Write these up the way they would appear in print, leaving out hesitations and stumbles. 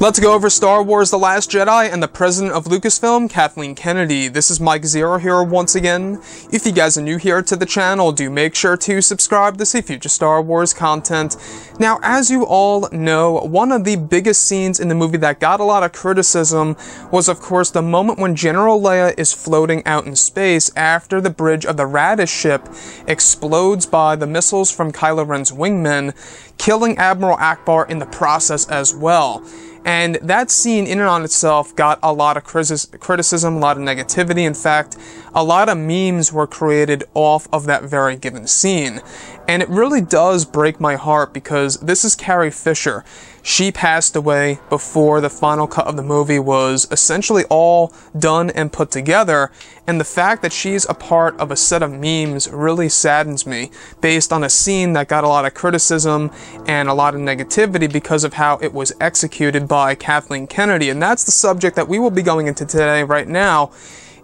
Let's go over Star Wars The Last Jedi and the president of Lucasfilm, Kathleen Kennedy. This is Mike Zero here once again. If you guys are new here to the channel, do make sure to subscribe to see future Star Wars content. Now, as you all know, one of the biggest scenes in the movie that got a lot of criticism was, of course, the moment when General Leia is floating out in space after the bridge of the Raddus ship explodes by the missiles from Kylo Ren's wingmen, killing Admiral Ackbar in the process as well. And that scene in and on itself got a lot of criticism, a lot of negativity. In fact, a lot of memes were created off of that very given scene. And it really does break my heart because this is Carrie Fisher. She passed away before the final cut of the movie was essentially all done and put together, and the fact that she's a part of a set of memes really saddens me, based on a scene that got a lot of criticism and a lot of negativity because of how it was executed by Kathleen Kennedy. And that's the subject that we will be going into today right now,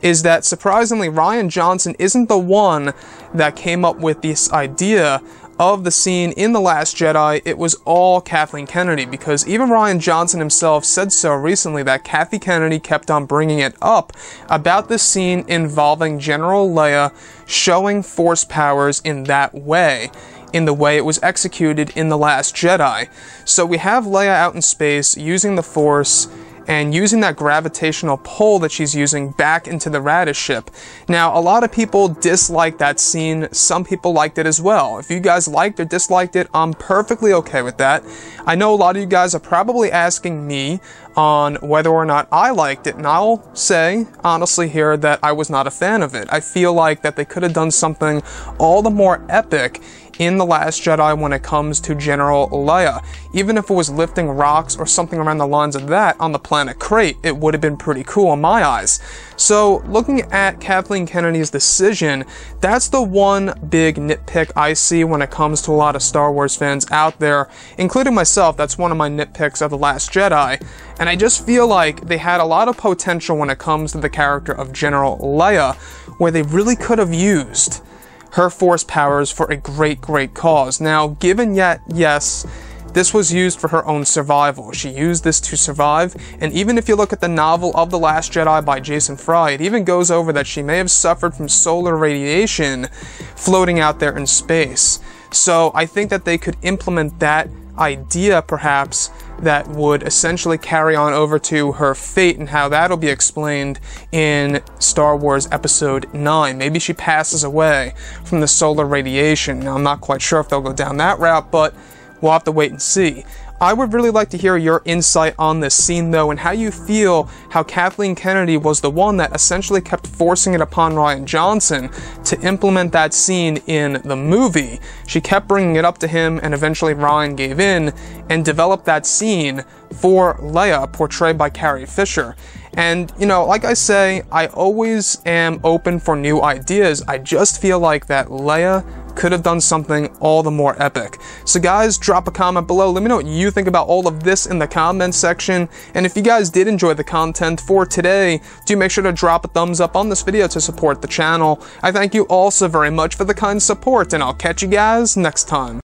is that surprisingly Rian Johnson isn't the one that came up with this idea of the scene in The Last Jedi. It was all Kathleen Kennedy, because even Rian Johnson himself said so recently that Kathy Kennedy kept on bringing it up about this scene involving General Leia showing Force powers in that way, in the way it was executed in The Last Jedi. So we have Leia out in space using the Force and using that gravitational pull that she's using back into the Raddus ship. Now, a lot of people disliked that scene. Some people liked it as well. If you guys liked or disliked it, I'm perfectly okay with that. I know a lot of you guys are probably asking me on whether or not I liked it, and I'll say, honestly here, that I was not a fan of it. I feel like that they could have done something all the more epic in The Last Jedi when it comes to General Leia. Even if it was lifting rocks or something around the lines of that on the planet Crate, it would have been pretty cool in my eyes. So, looking at Kathleen Kennedy's decision, that's the one big nitpick I see when it comes to a lot of Star Wars fans out there, including myself. That's one of my nitpicks of The Last Jedi. And I just feel like they had a lot of potential when it comes to the character of General Leia, where they really could have used her Force powers for a great cause. Now, given yet, yes, this was used for her own survival. She used this to survive, and even if you look at the novel of The Last Jedi by Jason Fry, it even goes over that she may have suffered from solar radiation floating out there in space. So I think that they could implement that idea, perhaps, that would essentially carry on over to her fate, and how that'll be explained in Star Wars Episode 9. Maybe she passes away from the solar radiation. Now, I'm not quite sure if they'll go down that route, but we'll have to wait and see. I would really like to hear your insight on this scene, though, and how you feel how Kathleen Kennedy was the one that essentially kept forcing it upon Rian Johnson to implement that scene in the movie. She kept bringing it up to him, and eventually Rian gave in and developed that scene for Leia, portrayed by Carrie Fisher. And, you know, like I say, I always am open for new ideas. I just feel like that Leia could have done something all the more epic. So guys, drop a comment below. Let me know what you think about all of this in the comments section. And if you guys did enjoy the content for today, do make sure to drop a thumbs up on this video to support the channel. I thank you all so very much for the kind support, and I'll catch you guys next time.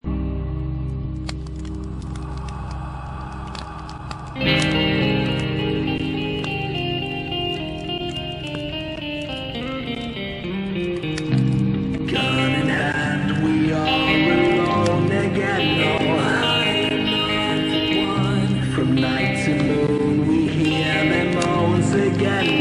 From night to moon, we hear them moans again.